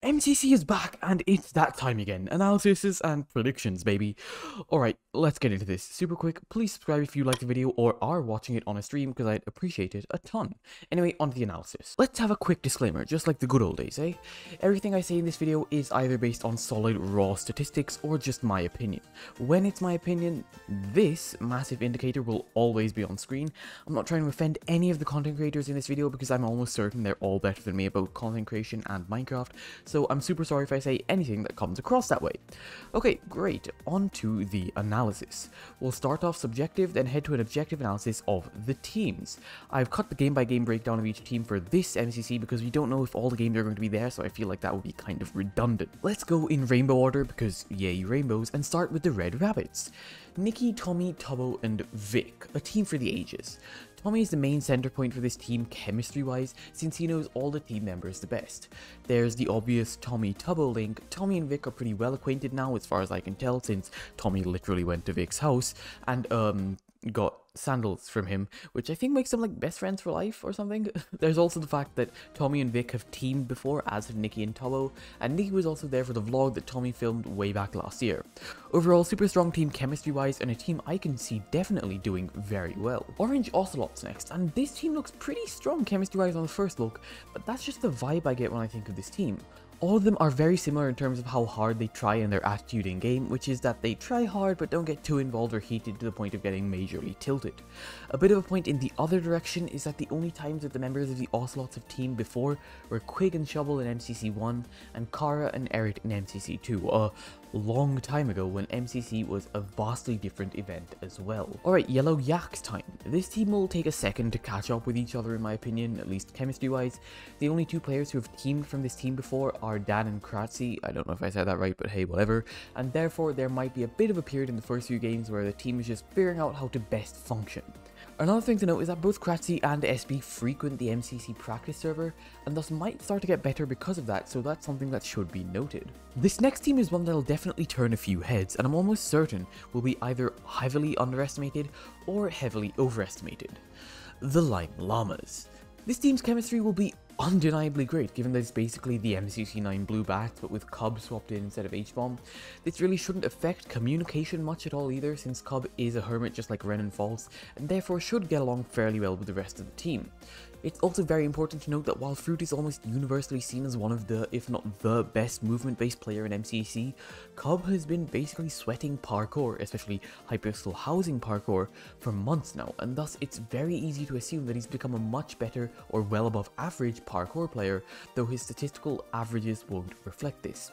MCC is back, and it's that time again. Analysis and predictions, baby. Alright, let's get into this. Super quick, please subscribe if you like the video or are watching it on a stream, because I'd appreciate it a ton. Anyway, on to the analysis. Let's have a quick disclaimer, just like the good old days, eh? Everything I say in this video is either based on solid, raw statistics or just my opinion. When it's my opinion, this massive indicator will always be on screen. I'm not trying to offend any of the content creators in this video, because I'm almost certain they're all better than me about content creation and Minecraft, so I'm super sorry if I say anything that comes across that way. Okay, great, on to the analysis. We'll start off subjective, then head to an objective analysis of the teams. I've cut the game-by-game breakdown of each team for this MCC because we don't know if all the games are going to be there, so I feel like that would be kind of redundant. Let's go in rainbow order, because yay rainbows, and start with the Red Rabbits. Nikki, Tommy, Tubbo, and Vic, a team for the ages. Tommy is the main center point for this team chemistry-wise, since he knows all the team members the best. There's the obvious Tommy-Tubbo link. Tommy and Vic are pretty well acquainted now, as far as I can tell, since Tommy literally went to Vic's house and got sandals from him, which I think makes them like best friends for life or something. There's also the fact that Tommy and Vic have teamed before, as have Nikki and Tubbo, and Nikki was also there for the vlog that Tommy filmed way back last year. Overall, super strong team chemistry wise, and a team I can see definitely doing very well. Orange Ocelots next, and this team looks pretty strong chemistry wise on the first look, but that's just the vibe I get when I think of this team. All of them are very similar in terms of how hard they try and their attitude in game, which is that they try hard but don't get too involved or heated to the point of getting majorly tilted. A bit of a point in the other direction is that the only times that the members of the Ocelots have teamed before were Quig and Shovel in MCC 1 and Kara and Eric in MCC 2, a long time ago when MCC was a vastly different event as well. Alright, Yellow Yak's time. This team will take a second to catch up with each other in my opinion, at least chemistry wise. The only two players who have teamed from this team before are Dan and Kratzy. I don't know if I said that right, but hey, whatever. And therefore there might be a bit of a period in the first few games where the team is just figuring out how to best function. Another thing to note is that both Kratzy and SB frequent the MCC practice server, and thus might start to get better because of that, so that's something that should be noted. This next team is one that'll definitely turn a few heads, and I'm almost certain will be either heavily underestimated or heavily overestimated. The Lime Llamas. This team's chemistry will be undeniably great, given that it's basically the MCC 9 Blue Bats, but with Cub swapped in instead of H-Bomb. This really shouldn't affect communication much at all either, since Cub is a hermit just like Ren and False, and therefore should get along fairly well with the rest of the team. It's also very important to note that while Fruit is almost universally seen as one of the, if not the best movement-based player in MCC, Cub has been basically sweating parkour, especially hypixel housing parkour, for months now, and thus it's very easy to assume that he's become a much better or well above average parkour player, though his statistical averages won't reflect this.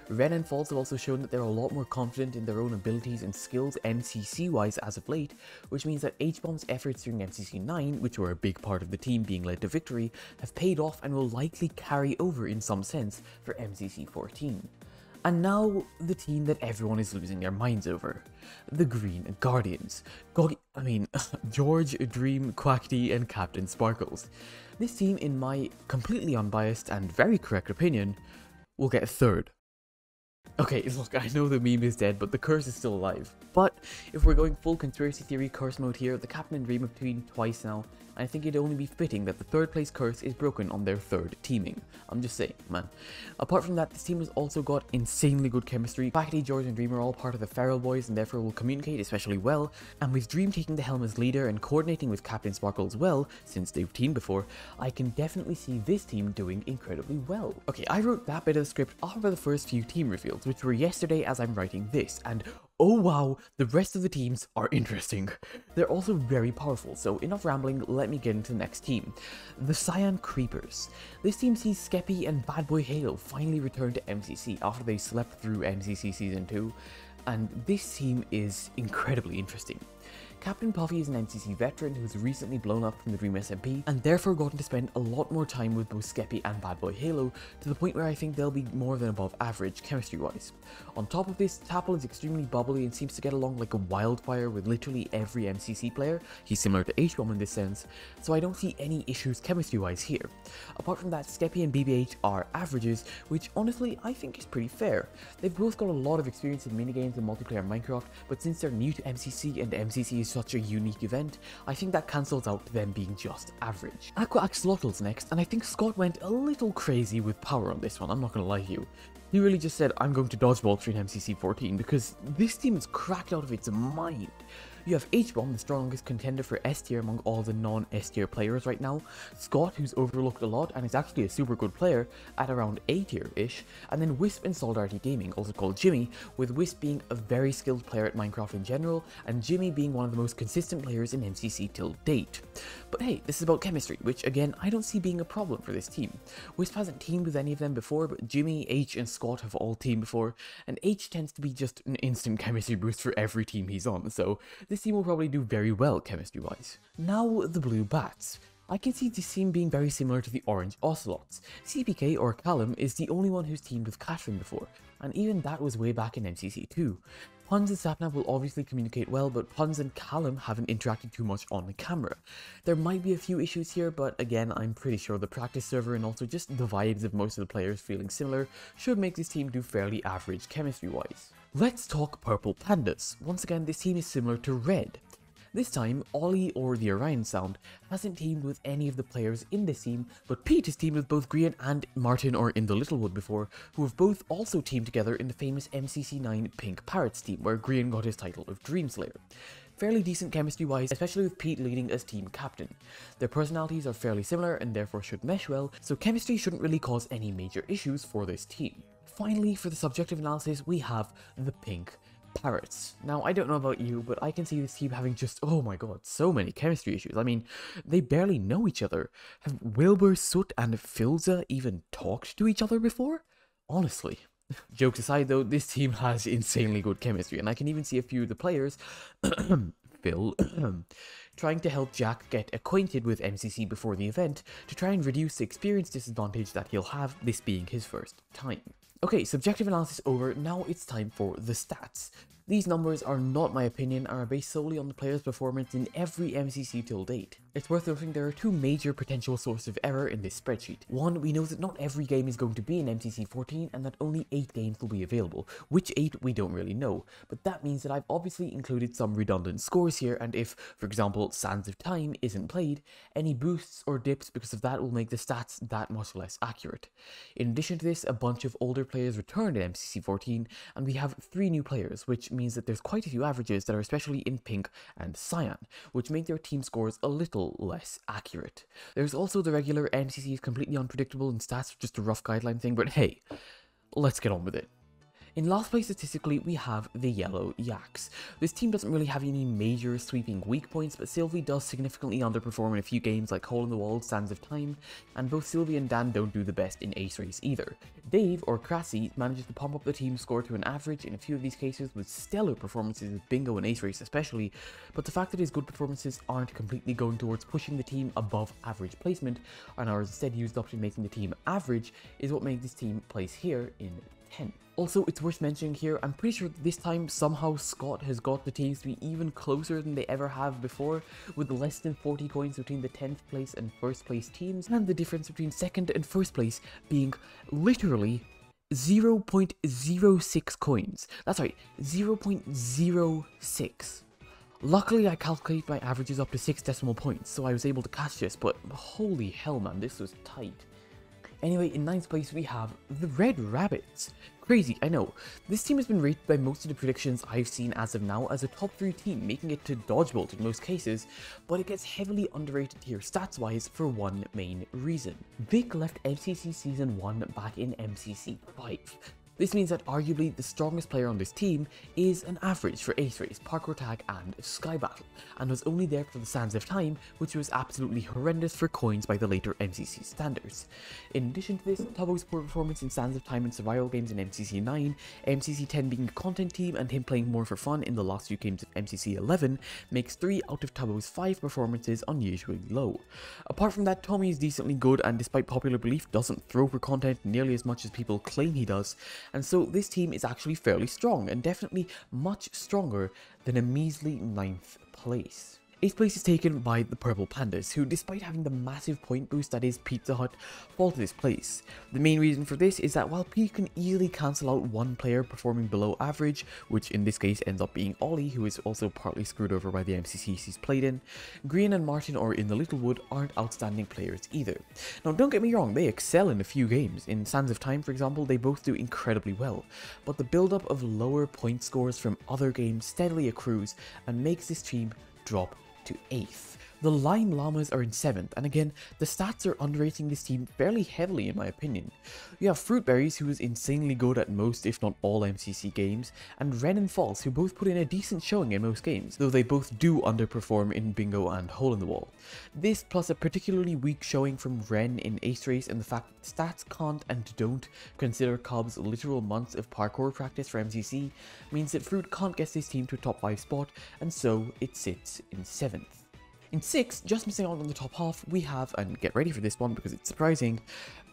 Ren and False have also shown that they're a lot more confident in their own abilities and skills MCC-wise as of late, which means that H-Bomb's efforts during MCC 9, which were a big part of the team being led to victory, have paid off and will likely carry over in some sense for MCC 14. And now, the team that everyone is losing their minds over. The Green Guardians. George, Dream, Quackity, and Captain Sparkles. This team, in my completely unbiased and very correct opinion, will get third. Okay, look, I know the meme is dead, but the curse is still alive. But if we're going full conspiracy theory curse mode here, the Captain and Dream have teamed twice now, and I think it'd only be fitting that the third place curse is broken on their third teaming. I'm just saying, man. Apart from that, this team has also got insanely good chemistry. Quackity, George, and Dream are all part of the Feral Boys and therefore will communicate especially well, and with Dream taking the helm as leader and coordinating with Captain Sparkle as well, since they've teamed before, I can definitely see this team doing incredibly well. Okay, I wrote that bit of the script after the first few team reveals, which were yesterday as I'm writing this, and oh wow, the rest of the teams are interesting. They're also very powerful, so enough rambling, let me get into the next team. The Cyan Creepers. This team sees Skeppy and Bad Boy Halo finally return to MCC after they slept through MCC Season 2, and this team is incredibly interesting. Captain Puffy is an MCC veteran who's recently blown up from the Dream SMP, and therefore gotten to spend a lot more time with both Skeppy and Bad Boy Halo, to the point where I think they'll be more than above average chemistry-wise. On top of this, Tapple is extremely bubbly and seems to get along like a wildfire with literally every MCC player. He's similar to H-Bomb in this sense, so I don't see any issues chemistry-wise here. Apart from that, Skeppy and BBH are averages, which honestly I think is pretty fair. They've both got a lot of experience in minigames and multiplayer Minecraft, but since they're new to MCC and MCC is such a unique event, I think that cancels out them being just average. Ocelots next, and I think Scott went a little crazy with power on this one, I'm not gonna lie to you. He really just said, I'm going to dodgeball through MCC 14 because this team is cracked out of its mind. You have H-Bomb, the strongest contender for S tier among all the non-S tier players right now, Scott, who's overlooked a lot and is actually a super good player at around A tier-ish, and then Wisp and Solidarity Gaming, also called Jimmy, with Wisp being a very skilled player at Minecraft in general, and Jimmy being one of the most consistent players in MCC till date. But hey, this is about chemistry, which again, I don't see being a problem for this team. Wisp hasn't teamed with any of them before, but Jimmy, H, and Scott have all teamed before, and H tends to be just an instant chemistry boost for every team he's on, so this team will probably do very well chemistry-wise. Now, the Blue Bats. I can see this team being very similar to the Orange Ocelots. CPK, or Callum, is the only one who's teamed with Catherine before, and even that was way back in MCC 2. Puns and Sapnap will obviously communicate well, but Puns and Callum haven't interacted too much on the camera. There might be a few issues here, but again, I'm pretty sure the practice server and also just the vibes of most of the players feeling similar should make this team do fairly average chemistry-wise. Let's talk Purple Pandas. Once again, this team is similar to Red. This time, Ollie, or the Orion Sound, hasn't teamed with any of the players in this team, but Pete has teamed with both Grian and Martin, or In the Littlewood before, who have both also teamed together in the famous MCC 9 Pink Parrots team, where Grian got his title of Dream Slayer. Fairly decent chemistry wise, especially with Pete leading as team captain. Their personalities are fairly similar and therefore should mesh well, so chemistry shouldn't really cause any major issues for this team. Finally, for the subjective analysis, we have the Pink Parrots. Now, I don't know about you, but I can see this team having just, oh my god, so many chemistry issues. I mean, they barely know each other. Have Wilbur, Soot, and Filza even talked to each other before? Honestly. Jokes aside though, this team has insanely good chemistry, and I can even see a few of the players, Phil, trying to help Jack get acquainted with MCC before the event to try and reduce the experience disadvantage that he'll have, this being his first time. Okay, subjective analysis over, now it's time for the stats. These numbers are not my opinion and are based solely on the player's performance in every MCC till date. It's worth noting there are two major potential sources of error in this spreadsheet. One, we know that not every game is going to be in MCC 14 and that only 8 games will be available. Which 8 we don't really know, but that means that I've obviously included some redundant scores here, and if, for example, Sands of Time isn't played, any boosts or dips because of that will make the stats that much less accurate. In addition to this, a bunch of older players returned in MCC 14, and we have 3 new players, which means that there's quite a few averages that are especially in Pink and Cyan, which make their team scores a little less accurate. There's also the regular MCC is completely unpredictable and stats are just a rough guideline thing, but hey, let's get on with it. In last place statistically, we have the Yellow Yaks. This team doesn't really have any major sweeping weak points, but Sylvie does significantly underperform in a few games like Hole in the Wall, Sands of Time, and both Sylvie and Dan don't do the best in Ace Race either. Dave, or Crassie, manages to pump up the team score to an average in a few of these cases with stellar performances with Bingo and Ace Race especially, but the fact that his good performances aren't completely going towards pushing the team above average placement, and are instead used up to making the team average, is what makes this team place here in 10th. Also, it's worth mentioning here, I'm pretty sure this time somehow Scott has got the teams to be even closer than they ever have before, with less than 40 coins between the 10th place and 1st place teams, and the difference between 2nd and 1st place being literally 0.06 coins. That's right, 0.06. Luckily, I calculated my averages up to 6 decimal points, so I was able to catch this, but holy hell man, this was tight. Anyway, in 9th place we have the Red Rabbits. Crazy, I know. This team has been rated by most of the predictions I've seen as of now as a top 3 team, making it to Dodgebolt in most cases, but it gets heavily underrated here stats-wise for one main reason. Vic left MCC Season 1 back in MCC 5. This means that arguably the strongest player on this team is an average for Ace Race, Parkour Tag and Sky Battle, and was only there for the Sands of Time, which was absolutely horrendous for coins by the later MCC standards. In addition to this, Tubbo's poor performance in Sands of Time and survival games in MCC 9, MCC 10 being a content team and him playing more for fun in the last few games of MCC 11 makes 3 out of Tubbo's 5 performances unusually low. Apart from that, Tommy is decently good and despite popular belief doesn't throw for content nearly as much as people claim he does, and so this team is actually fairly strong and definitely much stronger than a measly 9th place. 8th place is taken by the Purple Pandas, who despite having the massive point boost that is Pizza Hut, fall to this place. The main reason for this is that while Pete can easily cancel out one player performing below average, which in this case ends up being Ollie, who is also partly screwed over by the MCCs he's played in, Green and Martin or In the Littlewood aren't outstanding players either. Now don't get me wrong, they excel in a few games. In Sands of Time for example, they both do incredibly well, but the build up of lower point scores from other games steadily accrues and makes this team drop to 8th. The Lime Llamas are in 7th, and again, the stats are underrating this team fairly heavily in my opinion. You have Fruitberries, who is insanely good at most if not all MCC games, and Ren and False, who both put in a decent showing in most games, though they both do underperform in Bingo and Hole in the Wall. This plus a particularly weak showing from Ren in Ace Race and the fact that stats can't and don't consider Cobb's literal months of parkour practice for MCC means that Fruit can't get this team to a top 5 spot, and so it sits in 7th. In 6th, just missing out on the top half, we have, and get ready for this one because it's surprising,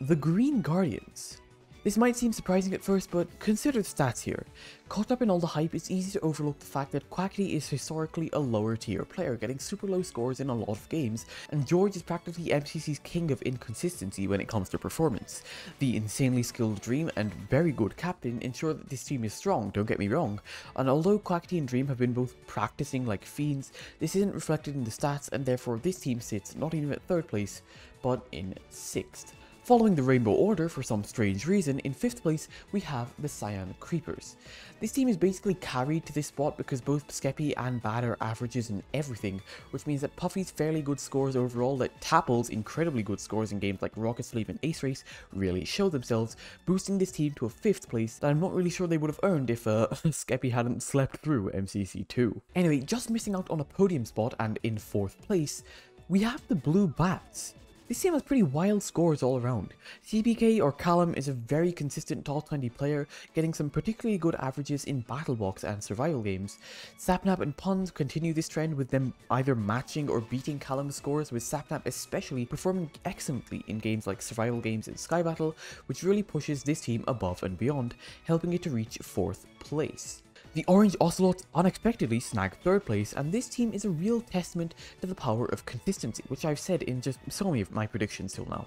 the Green Guardians. This might seem surprising at first, but consider the stats here. Caught up in all the hype, it's easy to overlook the fact that Quackity is historically a lower tier player, getting super low scores in a lot of games, and George is practically MCC's king of inconsistency when it comes to performance. The insanely skilled Dream and very good captain ensure that this team is strong, don't get me wrong, and although Quackity and Dream have been both practicing like fiends, this isn't reflected in the stats, and therefore this team sits not even at 3rd place, but in 6th. Following the Rainbow Order, for some strange reason, in 5th place we have the Cyan Creepers. This team is basically carried to this spot because both Skeppy and Bad are averages in everything, which means that Puffy's fairly good scores overall, that Tapple's incredibly good scores in games like Rocket Sleeve and Ace Race really show themselves, boosting this team to a 5th place that I'm not really sure they would have earned if Skeppy hadn't slept through MCC 2. Anyway, just missing out on a podium spot and in 4th place, we have the Blue Bats. This team has pretty wild scores all around. CPK or Callum is a very consistent top 20 player, getting some particularly good averages in Battle Box and survival games. Sapnap and Puns continue this trend with them either matching or beating Callum's scores, with Sapnap especially performing excellently in games like survival games and Sky Battle, which really pushes this team above and beyond, helping it to reach 4th place. The Orange Ocelots unexpectedly snagged 3rd place, and this team is a real testament to the power of consistency, which I've said in just so many of my predictions till now.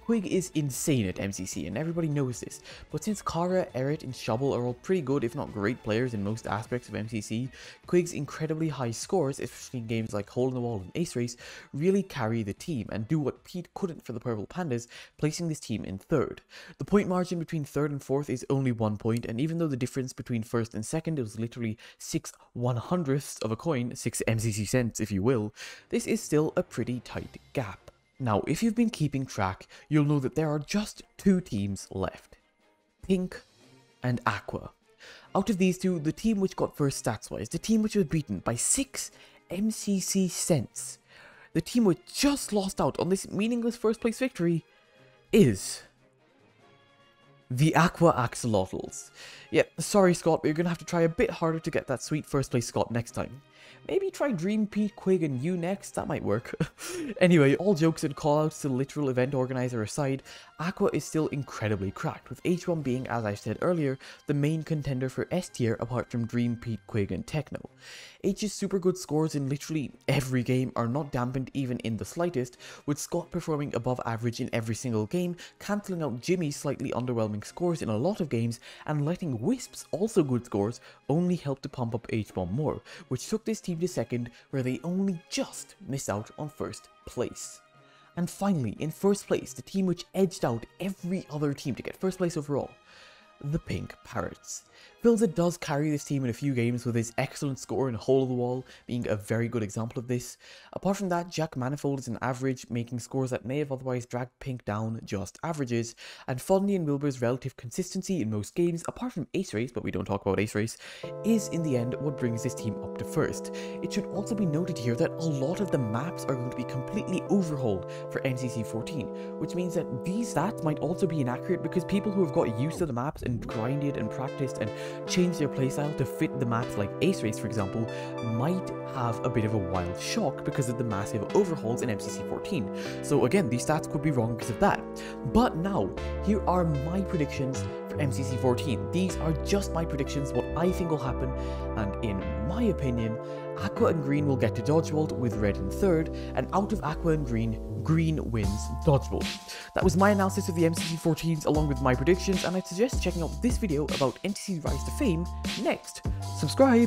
Quig is insane at MCC, and everybody knows this, but since Kara, Eret, and Shubble are all pretty good if not great players in most aspects of MCC, Quig's incredibly high scores, especially in games like Hole in the Wall and Ace Race, really carry the team and do what Pete couldn't for the Purple Pandas, placing this team in 3rd. The point margin between 3rd and 4th is only 1 point, and even though the difference between 1st and 2nd was literally 6/100ths of a coin, 6 MCC cents if you will, this is still a pretty tight gap. Now, if you've been keeping track, you'll know that there are just 2 teams left. Pink and Aqua. Out of these two, the team which got first stats-wise, the team which was beaten by 6 MCC cents, the team which just lost out on this meaningless first place victory, is the Aqua Axolotls. Yeah, sorry Scott, but you're gonna have to try a bit harder to get that sweet first place Scott next time. Maybe try Dream, Pete, Quig, and you next, that might work. Anyway, all jokes and callouts to the literal event organizer aside, Aqua is still incredibly cracked, with H1 being, as I said earlier, the main contender for S tier apart from Dream, Pete, Quig, and Techno. H's super good scores in literally every game are not dampened even in the slightest, with Scott performing above average in every single game, cancelling out Jimmy's slightly underwhelming scores in a lot of games, and letting Wisp's also good scores only help to pump up H1 more, which took this team to 2nd, where they only just missed out on 1st place. And finally, in 1st place, the team which edged out every other team to get 1st place overall, the Pink Parrots. Philza does carry this team in a few games, with his excellent score in Hole in the Wall being a very good example of this. Apart from that, Jack Manifold is an average, making scores that may have otherwise dragged Pink down just averages, and Fondy and Wilbur's relative consistency in most games, apart from Ace Race, but we don't talk about Ace Race, is in the end what brings this team up to 1st. It should also be noted here that a lot of the maps are going to be completely overhauled for MCC 14, which means that these stats might also be inaccurate because people who have got used to the maps and grinded and practiced and changed their playstyle to fit the maps like Ace Race for example, might have a bit of a wild shock because of the massive overhauls in MCC 14. So again, these stats could be wrong because of that. But now, here are my predictions for MCC 14. These are just my predictions, what I think will happen, and in my opinion, Aqua and Green will get to Dodgeball with Red in third, and out of Aqua and Green, Green wins Dodgeball. That was my analysis of the MCC 14s along with my predictions, and I'd suggest checking out this video about NTC's rise to fame next. Subscribe!